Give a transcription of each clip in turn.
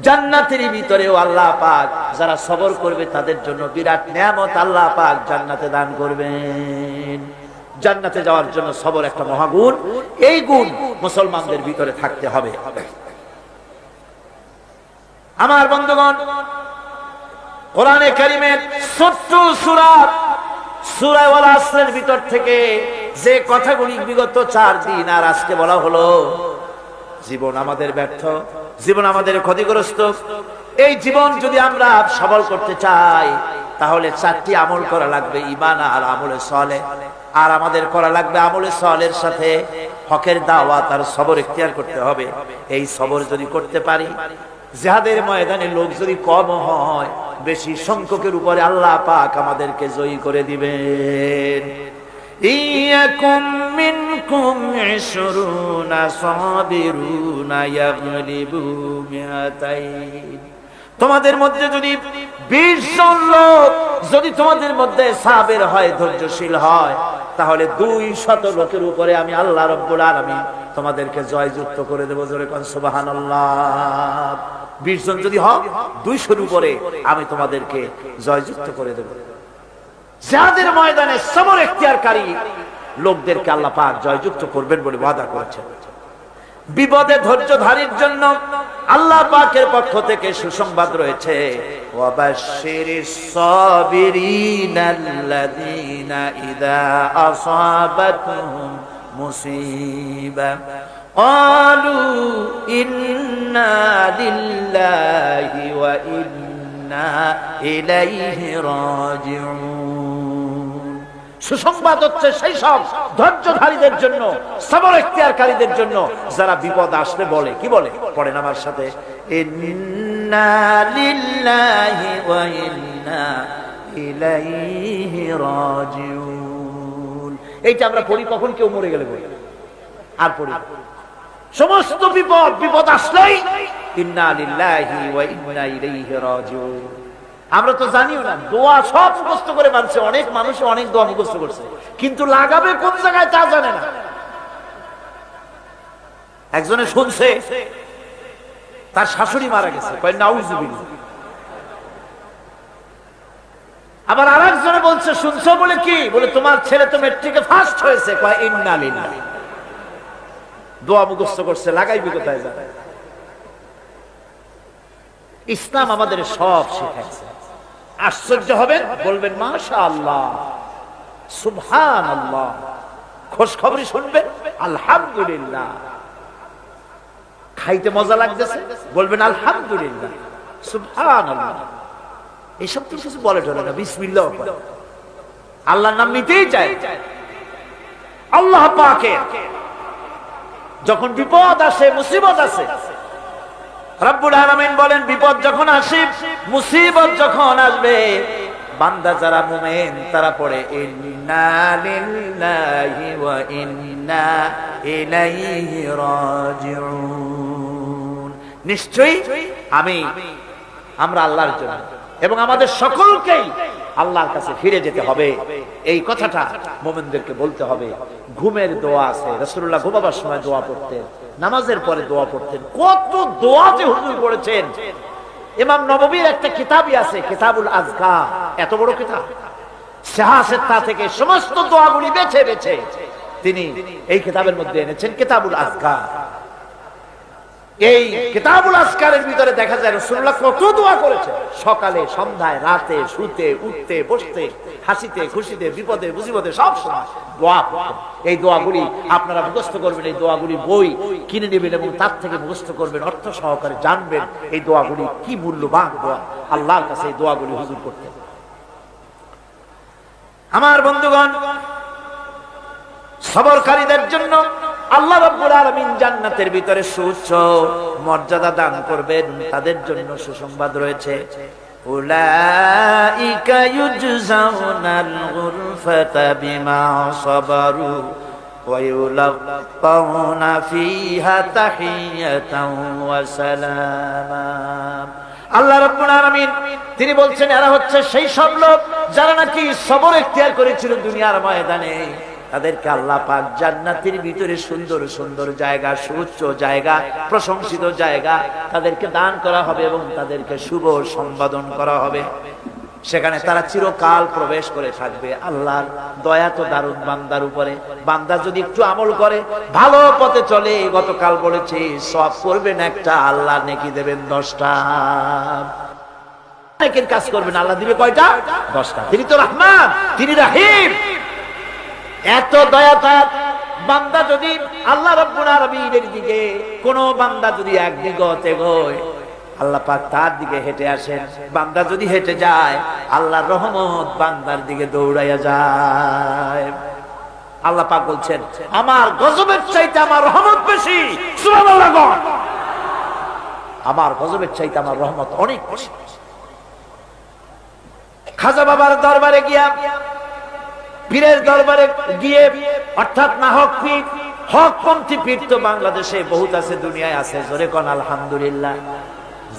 জান্নাতের ভিতরেও আল্লাহ পাক যারা সবর করবে তাদের জন্য বিরাট নিয়ামত আল্লাহ পাক জান্নাতে দান করবেন। জান্নাতে যাওয়ার জন্য সবর একটা মহাগুণ, এই গুণ মুসলমানদের ভিতরে থাকতে হবে। আমার বন্ধুগণ, কোরআনে কারীমের ছোট্ট সূরা ওয়াল আসরের ভিতর থেকে যে কথাগুলি বিগত 4 দিন আর আজকে বলা হলো, জীবন আমাদের ব্যর্থ, জীবন আমাদের ক্ষতিগ্রস্ত। এই জীবন যদি আমরা সবল করতে চাই তাহলে 4টি আমল করা লাগবে, ঈমান আর আমলে সালেহ। আর আমাদের করা লাগবে আমলে সালেহের সাথে হকের দাওয়াত আর সবর ইখতিয়ার করতে হবে। এই সবর যদি করতে পারি, জিহাদের ময়দানে লোক যদি কম হয়, বেশি সংখ্যকের উপরে আল্লাহ পাক আমাদেরকে জয়ী করে দিবেন। ইয়াকুম মিনকুম 20 সাবিরুনা ইয়াগলিবু মিআতাইন। তোমাদের মধ্যে যদি 20 জন লোক যদি তোমাদের মধ্যে সাবির হয়, ধৈর্যশীল হয়, তাহলে 200 লোকের উপরে আমি আল্লাহ রাব্বুল আলামিন তোমাদেরকে জয়যুক্ত করে দেব। জোরে কোন সুবহানাল্লাহ। 20 জন যদি হয়, 200 এর উপরে আমি তোমাদেরকে জয়যুক্ত করে দেব। জিহাদের ময়দানে সবর ইখতিয়ারকারী লোকদেরকে আল্লাহ পাক জয়যুক্ত করবেন বলে ওয়াদা করেছেন। বিপদে ধৈর্যধারীর জন্য আল্লাহ পাকের পক্ষ থেকে সুসংবাদ রয়েছে, ওয়াবাশশিরিস সাবিরিনাল্লাযীনা ইযা আসাবাতুহুম মুসিবা ক্বালু ইন্না লিল্লাহি ওয়া ইন্না ইলাইহি রাজিউন। সুসংবাদ হচ্ছে সেই সব ধৈর্যধারীদের জন্য, সবর ইখতিয়ারকারীদের জন্য যারা বিপদ আসলে বলে, কি বলে? পড়েন আমার সাথে, ইন্না লিল্লাহি ওয়া ইন্না ইলাইহি রাজিউন। এইটা আমরা পড়ি কখন? কেউ মরে গেলে বলি, আর পড়ি সমস্ত বিপদ আসলেই ইন্না লিল্লাহি ওয়া ইন্না ইলাইহি রাজিউন। আমরা তো জানিও না, দোয়া সব মুখস্থ করে মানছে, অনেক মানুষ অনেক দোয়া মুখস্থ করছে, কিন্তু লাগাবে কোন জায়গায় তা জানে না। একজনে শুনছে তার শাশুড়ি মারা গেছে, কয় নাউজুবিল্লাহ। আবার আরেকজনে বলছে, শুনছো বলে কি? বলে তোমার ছেলে তো মেট্রিকে ফার্স্ট হয়েছে, কয় ইন্না লিল্লাহ। দোয়া মুখস্থ করছে, লাগাইবি কোথায় জানে। ইসলাম আমাদের সব শিখাইছে। আশ্চর্য হবেন, বলবেন মাশাআল্লাহ, সুবহানাল্লাহ। খোঁজ খবরই শুনবেন, আলহামদুলিল্লাহ। খাইতে মজা লাগতেছে, বলবেন আলহামদুলিল্লাহ, সুবহানাল্লাহ। এসব তো কিছু বলে চলে না, বিসমিল্লাহ আল্লাহর নাম নিতেই চায়। আল্লাহ পাকের যখন বিপদ আসে, মুসিবত আসে, রব্বুল আলামিন বলেন বিপদ যখন আসে, মুসিবত যখন আসবে, বান্দা যারা মুমিন তারা পড়ে ইন্না লিল্লাহি ওয়া ইন্না ইলাইহি রাজিউন। নিশ্চয়ই আমরা আল্লাহর জন্য এবং আমাদের সকলকেই আল্লাহর কাছে ফিরে যেতে হবে, এই কথাটা মুমিনদেরকে বলতে হবে। ঘুমের দোয়া আছে, রাসূলুল্লাহ ঘুমাবার সময় দোয়া পড়তেন, নামাজের পরে দোয়া পড়তেন। কত দোয়া যে হুজুর পড়েছেন। ইমাম নববীর একটা কিতাবই আছে, কিতাবুল আযকার, এত বড় কিতাব। সিহাসেত্তা থেকে সমস্ত দোয়াগুলি বেছে বেছে তিনি এই কিতাবের মধ্যে এনেছেন, কিতাবুল আযকার। এই কিতাবুল আযকারের ভিতরে দেখা যায় রাসূলুল্লাহ কত দোয়া করেছেন। সকালে, সন্ধ্যায়, রাতে, শুতে, উঠতে, বসতে, হাসিতে, খুশিতে, বিপদে, মুসিবতে সব সময় দোয়া করতেন। এই দোয়াগুলি আপনারা মুখস্থ করবেন, এই দোয়াগুলি বই কিনে নেবেন এবং তার থেকে মুখস্থ করবেন, অর্থ সহকারে জানবেন এই দোয়াগুলি কি মূল্যবান দোয়া। আল্লাহর কাছে এই দোয়াগুলি হুজুর করতেন। আমার বন্ধুগণ, সবরকারীদের জন্য আল্লাহ রাব্বুল আলামিন জান্নাতের ভিতরে সুউচ্চ মর্যাদা দান করবেন। তাদের জন্য সুসংবাদ রয়েছে, উলাইকা ইউজজাউনাল গুরফাতা বিমা সাবারু ওয়া ইউলাক্কাউনা ফিহা তাহিয়াতাও ওয়া সালামা। আল্লাহ রাব্বুল আলামিন তিনি বলছেন, এরা হচ্ছে সেই সব লোক যারা নাকি সবর ইখতিয়ার করেছিল দুনিয়ার ময়দানে। তাদেরকে আল্লাহ পাক জান্নাতের ভিতরে সুন্দর সুন্দর জায়গা, সুউচ্চ জায়গা, প্রশংসিত জায়গা তাদেরকে দান করা হবে এবং তাদেরকে শুভ সম্বোধন করা হবে। সেখানে তারা চিরকাল প্রবেশ করে থাকবে। আল্লাহর দয়া তো দারুণ বান্দার উপরে। বান্দা যদি একটু আমল করে, ভালো পথে চলে, গতকাল বলেছি সব করবেন একটা, আল্লাহ নেকি দেবেন 10টা। নেকির কাজ করবেন, আল্লাহ দিবে কয়টা? 10টা। তিনি তো রহমান, তিনি রহিম। এত দয়া তার বান্দা যদি আল্লাহ রাব্বুল আলামিনের দিকে, কোন বান্দা যদি একদিকে এগোয়, আল্লাহ পাক তার দিকে হেঁটে আসেন। বান্দা যদি হেঁটে যায়, আল্লাহর রহমত বান্দার দিকে দৌড়াইয়া যায়। আল্লাহ পাক বলছেন, আমার গজবের চাইতে আমার রহমত বেশি। সুবহানাল্লাহ। আমার গজবের চাইতে আমার রহমত অনেক বেশি। খাজা বাবার দরবারে গিয়া, পীরের দরবারে গিয়ে, অর্থাৎ নাহক পীর, হকপন্থী পীর তো বাংলাদেশে বহুত আছে, দুনিয়ায় আছে। জোরে কোন আলহামদুলিল্লাহ।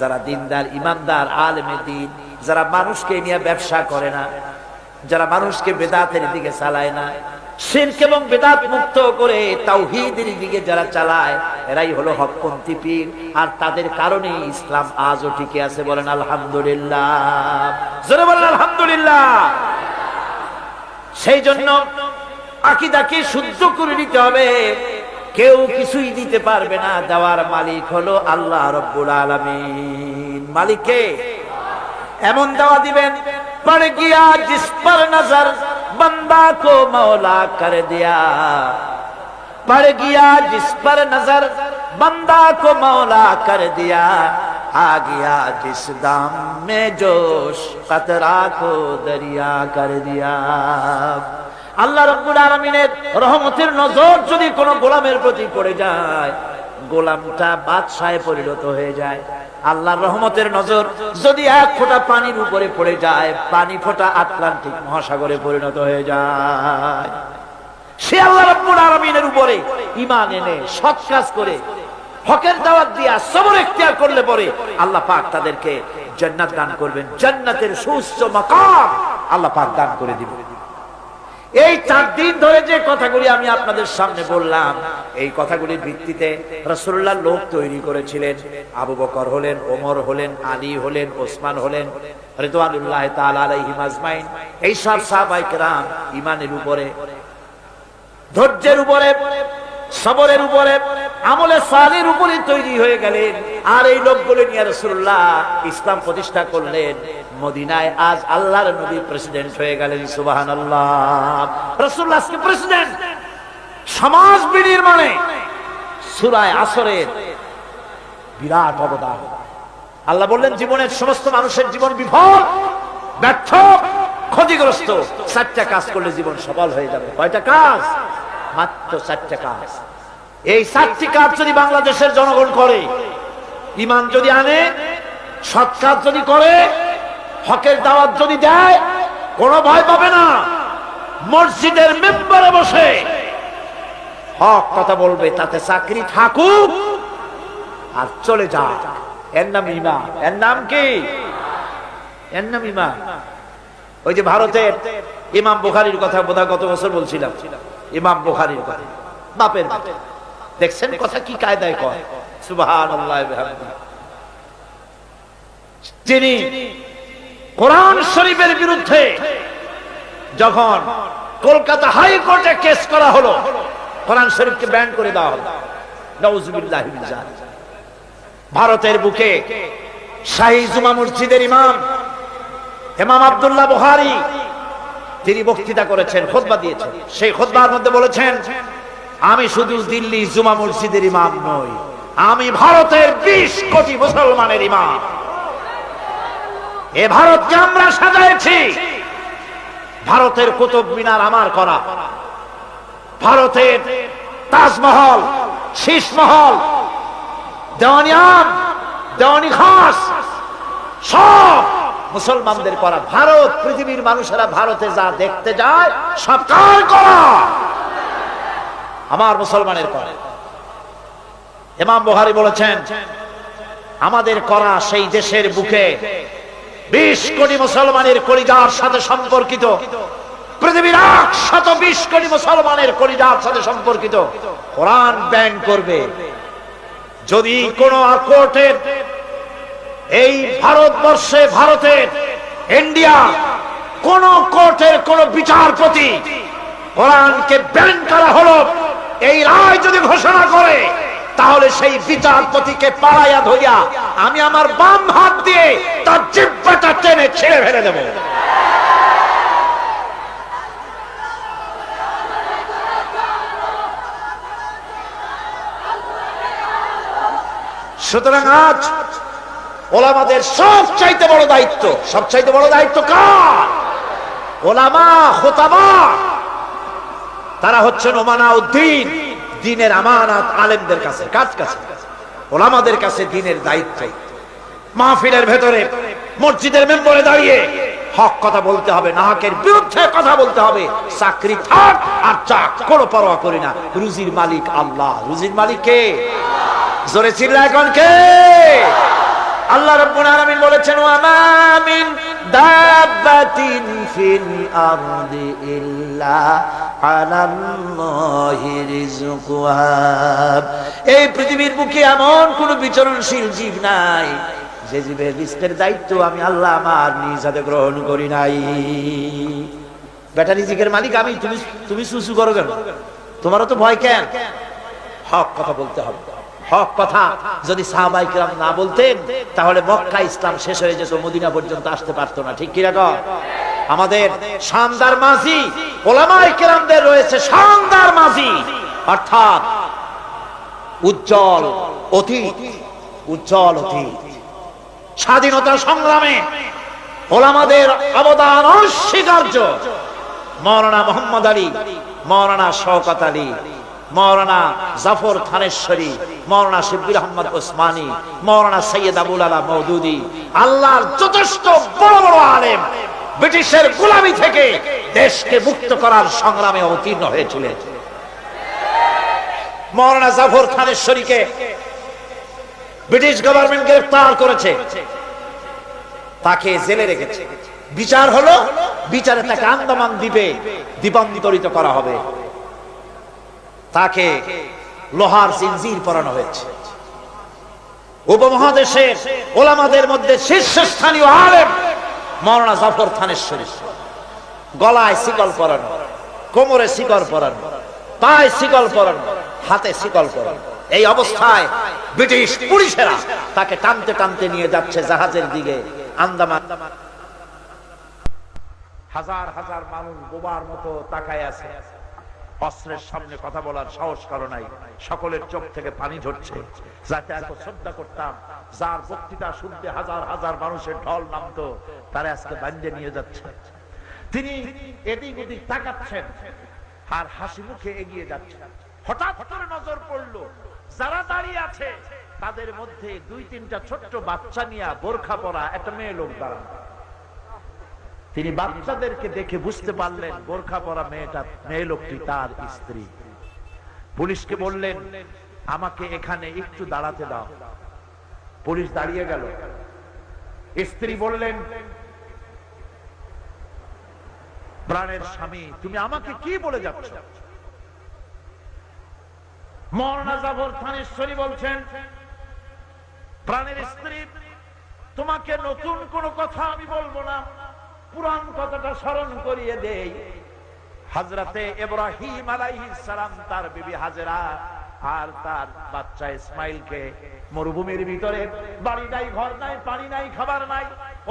যারা দিনদার, ইমানদার, আলেমে দ্বীন, যারা মানুষকে নিয়ে ব্যবসা করে না, যারা মানুষকে বেদাতের দিকে চালায় না, শিরক এবং বেদাত মুক্ত করে তাওহীদের দিকে যারা চালায়, এরাই হলো হকপন্থী পীর। আর তাদের কারণে ইসলাম আজও টিকে আছে। বলেন আলহামদুলিল্লাহ। জোরে বলেন আলহামদুলিল্লাহ। সেই জন্য আকীদাকে শুদ্ধ করে নিতে হবে। কেউ কিছুই দিতে পারবে না, দেওয়ার মালিক হলো আল্লাহ রাব্বুল আলামিন। মালিক কে? এমন দেওয়া দিবেন, পড় গিয়া জিস পর নজর बंदा को मौला कर दिया, पड़ गया जिस पर नजर बंदा को मौला कर दिया, आ गया जिस दाम में जोश कतरा को दरिया कर दिया। আল্লাহ রাব্বুল আলামিনের রহমতের নজর যদি কোন গোলামের প্রতি পড়ে যায়, গোলামটা বাদশাহে পরিণত হয়ে যায়। আল্লাহর রহমতের নজর যদি এক ফোঁটা পানির উপরে পড়ে যায়, পানি ফোঁটা আটলান্টিক মহাসাগরে পরিণত হয়ে যায়। সে আল্লাহ রাব্বুল আলামিনের উপরে ঈমান এনে সৎ কাজ করে হকের দাওয়াত দিয়া সবর ইখতিয়ার করলে পরে আল্লাহ পাক তাদেরকে জান্নাত দান করবেন। জান্নাতের সুউচ্চ মাকাম আল্লাহ পাক দান করে দিবেন। এই 4 দিন ধরে যে কথাগুলি আমি আপনাদের সামনে বললাম, এই কথাগুলির ভিত্তিতে রাসূলুল্লাহ লোক তৈরি করেছিলেন। আবু বকর হলেন, ওমর হলেন, আলী হলেন, ওসমান হলেন, রিদওয়ানুল্লাহি তাআলা আলাইহিম আজমাইন। এই সব সাহাবায়ে কেরাম ঈমানের উপরে, ধৈর্যের উপরে, সবরের উপরে, আমলে সালিহর উপরে তৈরি হয়ে গেলেন। আর এই লোকগুলো নিয়ে রাসূলুল্লাহ ইসলাম প্রতিষ্ঠা করলেন। মদিনায় আজ আল্লাহর নবী প্রেসিডেন্ট হয়ে গেলেন। সুবহানাল্লাহ। রাসূলুল্লাহ আজকে প্রেসিডেন্ট। সমাজ বিনির্মাণে সূরা আসরের বিরাট অবদান। আল্লাহ বললেন, জীবনের সমস্ত মানুষের জীবন বিফল, ব্যর্থ, ক্ষতিগ্রস্ত। 4টা কাজ করলে জীবন সফল হয়ে যাবে। কয়টা কাজ? মাত্র 4টা কাজ। এই 4টি কাজ যদি বাংলাদেশের জনগণ করে, ঈমান যদি আনে, সৎ কাজ যদি করে, হকের দাওয়াত যদি দেয়, কোনো ভয় পাবে না। মসজিদের মেম্বারে বসে হক কথা বলবে, তাতে চাকরি থাকুক আর চলে যাক। এর নাম ঈমান। এর নাম কি? এর নাম ঈমান। ওই যে ভারতের ইমাম বুখারীর কথা বোধহয় গত বছর বলছিলাম। ইমাম বুখারীর কথা, বাপের বেটা। দেখছেন কথা কি কায়দায় কয়। সুবহানাল্লাহ বিহামদিহি। যিনি কোরআন শরীফের বিরুদ্ধে যখন কলকাতা হাইকোর্টে কেস করা হলো, কোরআন শরীফকে ব্যান করে দেওয়া হলো, নাউযুবিল্লাহি মিন যালিক। ভারতের বুকে শাহী জুমা মসজিদের ইমাম আব্দুল্লাহ বুখারী তিনি বক্তৃতা করেছেন, খুতবা দিয়েছেন। সেই খুতবার মধ্যে বলেছেন, আমি শুধু দিল্লি জুমা মসজিদের ইমাম নই, আমি ভারতের 20 কোটি মুসলমানের ইমাম। এ ভারতকে আমরা সাজাইছি। ভারতের কুতুব মিনার আমার করা, ভারতের তাজমহল, শীষমহল, দেওয়ানি আম, দেওয়ানি খাস সব মুসলমানদের করা। ভারত, পৃথিবীর মানুষেরা ভারতে যা দেখতে যায় সব কার করা? আমার মুসলমানের করা। ইমাম বুখারী বলেছেন, আমাদের করা সেই দেশের বুকে 20 কোটি মুসলমানের কলিজার সাথে সম্পর্কিত পৃথিবীর 120 কোটি মুসলমানের কলিজার সাথে সম্পর্কিত কোরআন ব্যান করবে। যদি কোন কোর্টের এই ভারতবর্ষে, ভারতের, ইন্ডিয়া কোন কোর্টের কোন বিচারপতি কোরআনকে ব্যান করা হলো এই রায় যদি ঘোষণা করে, তাহলে সেই বিচারপতিকে পাড়াইয়া ধরিয়া আমি আমার বাম হাত দিয়ে তার জিহ্বাটা টেনে ছেড়ে ফেলে দেব। সুতরাং আজ ওলামাদের সবচাইতে বড় দায়িত্ব, সবচাইতে বড় দায়িত্ব কার? ওলামা, খুতাবা, তারা হচ্ছেন ওমানাউদ্দিন, দ্বীনের আমানত আলেমদের কাছে। কার কাছে? ওলামাদের কাছে দ্বীনের দায়িত্ব। মাহফিলের ভেতরে, মসজিদের মেম্বরে দাঁড়িয়ে হক কথা বলতে হবে, নাহকের বিরুদ্ধে কথা বলতে হবে। চাকরি থাক আর চাক, কোনো পরোয়া করি না। রুজির মালিক আল্লাহ। রুজির মালিক কে? জোরে চিল্লা এখন কে? আল্লাহ রাব্বুল আলামিন বলেছেন, ওয়া মা মিন দাব্বাতিন ফিল আরদি ইল্লা আলাল্লাহি রিজকুহা। এই পৃথিবীর বুকে এমন কোন বিচরণশীল জীব নাই যে জীবের রিজকের দায়িত্ব আমি আল্লাহ আমার নিজ হাতে গ্রহণ করি নাই। বেটা রিজিকের মালিক আমি, তুমি সুসু করো কেন? তোমারও তো ভয় কেন? হক কথা বলতে হবে। হক কথা যদি সাহাবায়ে কেরাম না বলতেন, তাহলে মক্কা ইসলাম শেষ হয়ে যেত, মদিনা পর্যন্ত আসতে পারতো না। ঠিক কি না? আমাদের শানদার মাঝি, ওলামায়ে কেরামদের রয়েছে শানদার মাঝি, অর্থাৎ উজ্জ্বল অতীত। উজ্জ্বল অতীত। স্বাধীনতা সংগ্রামে ওলামাদের অবদান অস্বীকার্য। মাওলানা মুহাম্মদ আলী, মাওলানা শওকত আলী, মাওলানা জাফর থানেশ্বরী, মাওলানা শিববির আহমদ ওসমানী, মাওলানা সৈয়দ আবুল আলা মওদুদি, আল্লাহর যথেষ্ট বড় বড় আলেম ব্রিটিশের গোলামি থেকে দেশকে মুক্ত করার সংগ্রামে অবতীর্ণ হয়েছিলেন। মাওলানা জাফর থানেশ্বরীকে ব্রিটিশ গভর্নমেন্ট গ্রেফতার করেছে, তাকে জেলে রেখেছে। বিচার হলো, বিচারে তাকে আন্দামান দ্বীপে দ্বীপান্তরিত করা হবে। তাকে লোহার জিনজির পরানো হয়েছে। উপমহাদেশের ওলামাদের মধ্যে শীর্ষস্থানীয় আলেম মাওলানা জাফর থানেশ্বরী, গলায় শিকল পরানো, কোমরে শিকল পরানো, পায়ে শিকল পরানো, হাতে শিকল পরানো। এই অবস্থায় ব্রিটিশ পুলিশেরা তাকে টানতে টানতে নিয়ে যাচ্ছে জাহাজের দিকে আন্দামান। হাজার হাজার মানুষ বোবার মতো তাকায় আছে। অস্ত্রের সামনে কথা বলার সাহস কারো নাই। সকলের চোখ থেকে পানি ঝরছে। যাতে এত শ্রদ্ধা করতাম, যার বক্তৃতা শুনতে হাজার হাজার মানুষের ঢল নামতো, তারা আজকে বান্ধে নিয়ে যাচ্ছে। তিনি এদিক ওদিক তাকাচ্ছেন আর হাসি মুখে এগিয়ে যাচ্ছেন। হঠাৎ করে নজর পড়লো যারা দাঁড়িয়ে আছে তাদের মধ্যে দুই তিনটা ছোট্ট বাচ্চা নিয়ে বোরখা পরা একটা মেয়ে লোক দাঁড়ানো। তিনি বাচ্চাদেরকে দেখে বুঝতে পারলেন বোরখা পরা মেয়ে লোকটি তার স্ত্রী। পুলিশকে বললেন, আমাকে এখানে একটু দাঁড়াতে দাও। পুলিশ দাঁড়িয়ে গেল। স্ত্রী বললেন, প্রাণের স্বামী, তুমি আমাকে কি বলে যাচ্ছ? মাওলানা জাফর থানেশ্বরী বলছেন, প্রাণের স্ত্রী, তোমাকে নতুন কোন কথা আমি বলবো না, পুরান কথাটা স্মরণ করিয়ে দেই। হযরতে ইব্রাহিম আলাইহিস সালাম তার বিবি হাজেরা আর তার বাচ্চা ইসমাইলকে মরুভূমির ভিতরে, বাড়ি নাই, ঘর নাই, পানি নাই, খাবার নাই,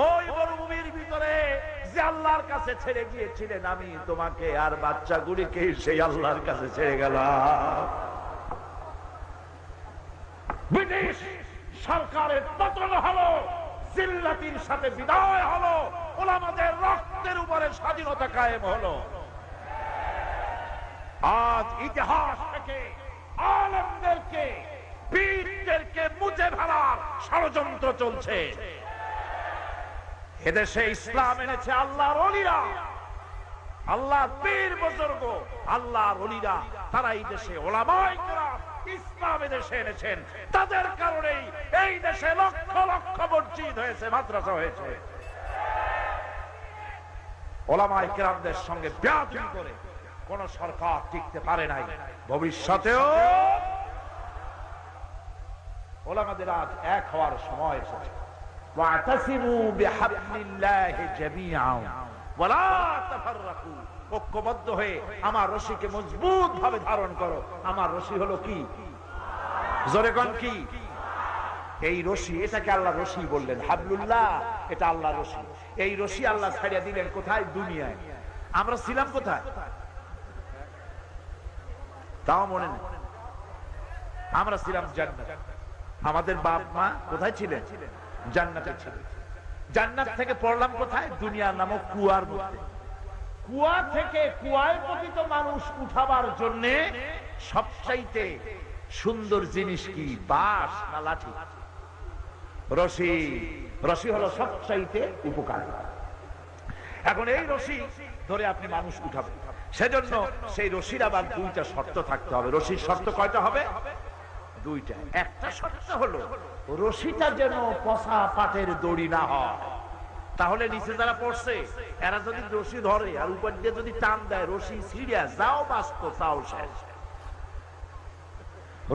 ওই মরুভূমির ভিতরে যে আল্লাহর কাছে ছেড়ে গিয়েছিলেন, আমি তোমাকে আর বাচ্চাগুলিকে সেই আল্লাহর কাছে ছেড়ে গেলাম। ব্রিটিশ সরকারের পতন হলো, জিল্লাতির সাথে বিদায় হলো, ওলামাদের রক্তের উপরে স্বাধীনতা কায়েম হলো। আজ ইতিহাস থেকে আলেমদেরকে, পীরদেরকে মুছে ফেলার ষড়যন্ত্র চলছে। এদেশে ইসলাম এনেছে আল্লাহর ওলিরা, আল্লাহর পীর বুজুর্গ, আল্লাহর ওলিরা, তারা এই দেশে ওলামায়ে কেরাম ইসলাম এদেশে এনেছেন। তাদের কারণেই এই দেশে লক্ষ লক্ষ মসজিদ হয়েছে, মাদ্রাসা হয়েছে। ওলামায়ে কেরামদের সঙ্গে বেয়াদবি করে কোন সরকার টিকতে পারে নাই, ভবিষ্যতেও ওলামাদের আজ এক হওয়ার সময় এসেছে। ওয়াতাসিমু বিহাবলিল্লাহি জামিআন ওয়ালা তাফাররাকু, ঐক্যবদ্ধ হয়ে আমার রশিকে মজবুত ভাবে ধারণ করো। আমার রশি হলো কি? জোরে কোন কি? এই রশি, এটাকে আল্লাহ রশি বললেন। হাবলুল্লাহ, এটা আল্লাহ রশি। এই রশি আল্লাহ ছাড়িয়ে দিলেন কোথায়? দুনিয়ায়। আমরা ছিলাম কোথায়? তাও মনে নেই। আমরা ছিলাম জান্নাত। আমাদের বাপ মা কোথায় ছিলেন? জান্নাতে ছিলেন। জান্নাত থেকে পড়লাম কোথায়? দুনিয়া নামক কুয়ার মধ্যে। কুয়া থেকে কুয়ায় পতিত মানুষ উঠাবার জন্য সবচাইতে সুন্দর জিনিস কি? বাঁশ না লাঠি? রশি। রশি হলো সবচাইতে উপকারী। এখন এই রশি ধরে আপনি মানুষ উঠাবেন, সেজন্য সেই রশির আবার দুইটা শর্ত থাকতে হবে। রশির শর্ত কয়টা হবে? দুইটা। একটা শর্ত হলো রশিটা যেন পচা পাটের দড়ি না হয়, তাহলে নিচে যারা পড়ছে এরা যদি রশি ধরে আর উপর দিয়ে যদি টান দেয়, রশি ছিঁড়ে যাও বাস্ত তাও শেষ।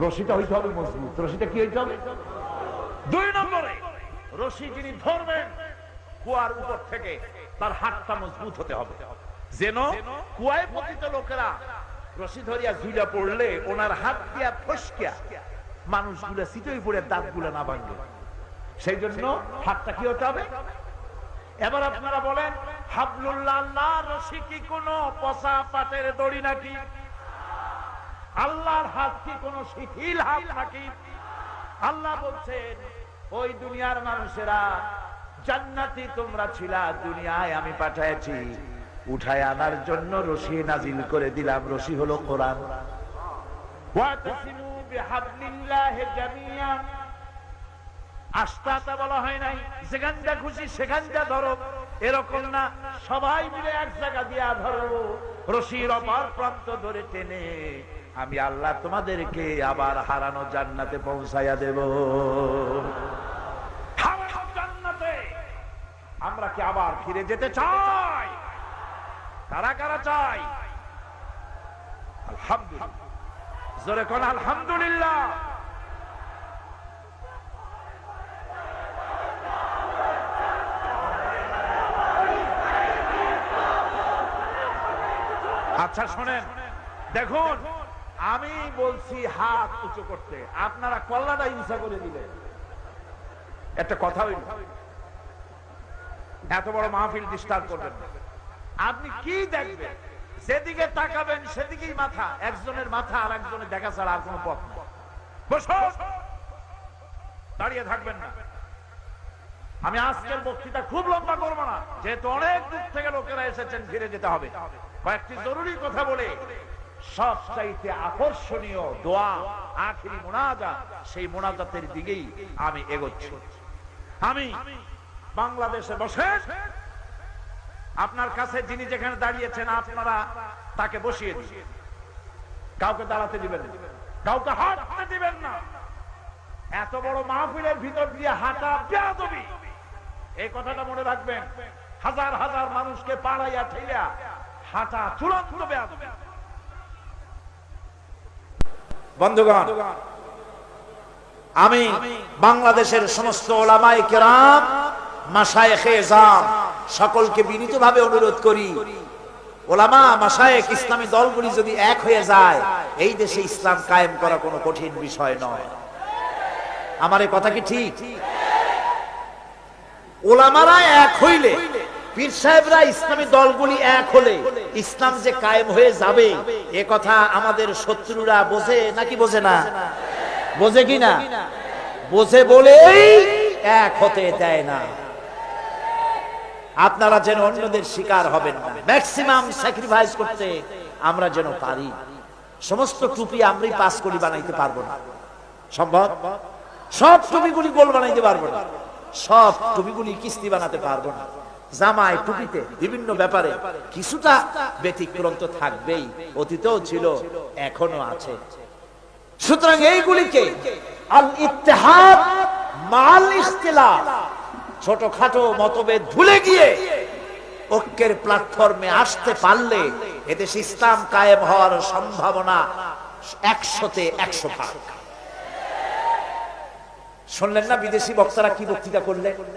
রশিটা হইতে হবে মজবুত। রশিটা কি হইতে হবে? দুই নম্বরে রশি যিনি ধরবেন কুয়ার উপর থেকে, তার হাতটা মজবুত হতে হবে, যেন কুয়ায় পতিত লোকেরা রশি ধরিয়া ঝুলা পড়লে ওনার হাত দিয়া ফসকিয়া মানুষগুলা সিটই পড়ে দাঁতগুলা না ভাঙে। সেই জন্য হাতটা কি হতে হবে? এবার আপনারা বলেন, হাবলুল্লাহ আল্লাহর রশি কি কোনো পচা পাটের দড়ি নাকি? আল্লাহর হাত কি কোনো শিথিল হাত নাকি? আল্লাহ বলছেন, ওই দুনিয়ার মানুষেরা জান্নাতি তোমরা ছিলা, দুনিয়ায় আমি পাঠাইছি উঠায় আনার জন্য রশি নাজিল করে দিলাম। রশি হলো কোরআন। ওয়াতাসিমু বিহাবলিল্লাহি জামিআন, আস্তাতা বলা হয় নাই যেখানটা খুশি সেখানটা ধরো, এরকম না। সবাই মিলে এক জায়গা দিয়া ধরো, রশির অপর প্রান্ত ধরে টেনে আমি আল্লাহ তোমাদেরকে আবার হারানো জান্নাতে পৌঁছাইয়া দেব। হারানো জান্নাতে আমরা কি আবার ফিরে যেতে চাই? কারা কারা চাই? আলহামদুলিল্লাহ, জোরে কোন আলহামদুলিল্লাহ। আচ্ছা শোনেন, দেখুন আমি বলছি হাত উঁচু করতে, আপনারা কল্লাটা হিংসা করে দিলেন। একটা কথা হইল, এত বড় মাহফিল ডিস্টার্ব করবেন না। আপনি কি দেখবেন? যেদিকে তাকাবেন সেদিকেই মাথা। একজনের মাথা আর একজনের দেখা ছাড়া আর কোনো পথ নেই। বসুন, দাঁড়িয়ে থাকবেন না। আমি আজকের বক্তৃতা খুব লম্বা করবো না, যেহেতু অনেক দূর থেকে লোকেরা এসেছেন, ফিরে যেতে হবে। কয়েকটি জরুরি কথা বলে সবচাইতে আকর্ষণীয় দোয়া আখিরি মুনাজাত, সেই মুনাজাতের দিকেই আমি এগোচ্ছি। আমি বাংলাদেশে বসে আপনার কাছে যিনি যেখানে দাঁড়িয়েছেন আপনারা তাকে বসিয়ে দিন। কাউকে দাঁড়াতে দিবেন না, কাউকে হাঁটতে দিবেন না। এত বড় মাহফিলের ভিতর দিয়ে হাঁটা বেয়াদবি, এই কথাটা মনে রাখবেন। হাজার হাজার মানুষকে পাড়াইয়া ঠেলিয়া হাঁটা চূড়ান্ত বেয়াদবি। বন্ধুগণ, আমি বাংলাদেশের সমস্ত ওলামায়ে কেরাম, মাশায়েখে এজাম সকলকে বিনীতভাবে অনুরোধ করি, ওলামা মাশায়েখ ইসলামী দলগুলি যদি এক হয়ে যায়, এই দেশে ইসলাম কায়েম করা কোনো কঠিন বিষয় নয়। আমার এই কথা কি ঠিক? ওলামারা এক হইলে, পীর সাহেবরা ইসলামী দলগুলি এক হলে ইসলাম যে কায়েম হয়ে যাবে, এ কথা আমাদের শত্রুরা বোঝে নাকি বোঝে না? বোঝে কি না? বোঝে বলেই এক হতে দেয় না। আপনারা যেন অন্যদের শিকার হবেন না, ম্যাক্সিমাম স্যাক্রিফাইস করতে আমরা যেন পারি। সমস্ত টুপি আমরাই পাস করি বানাইতে পারবো না, সম্ভব? সব টুপিগুলি গোল বানাইতে পারবো না, সব টুপিগুলি কিস্তি বানাতে পারবো না। জামায় টুপিতে বিভিন্ন ব্যাপারে কিছুটা ব্যতিক্রম তো থাকবেই, অতীতেও ছিল, এখনো আছে। সুতরাং এইগুলিকে আল ইত্তেহাদ মাল ইখতিলাফ, ছোটখাটো মতভেদ ভুলে গিয়ে ঐক্যের প্ল্যাটফর্মে আসতে পারলে এদেশে ইসলাম কায়েম হওয়ার সম্ভাবনা 100-তে 100 ভাগ। শুনলেন না বিদেশি বক্তারা কি বক্তৃতা করলেন?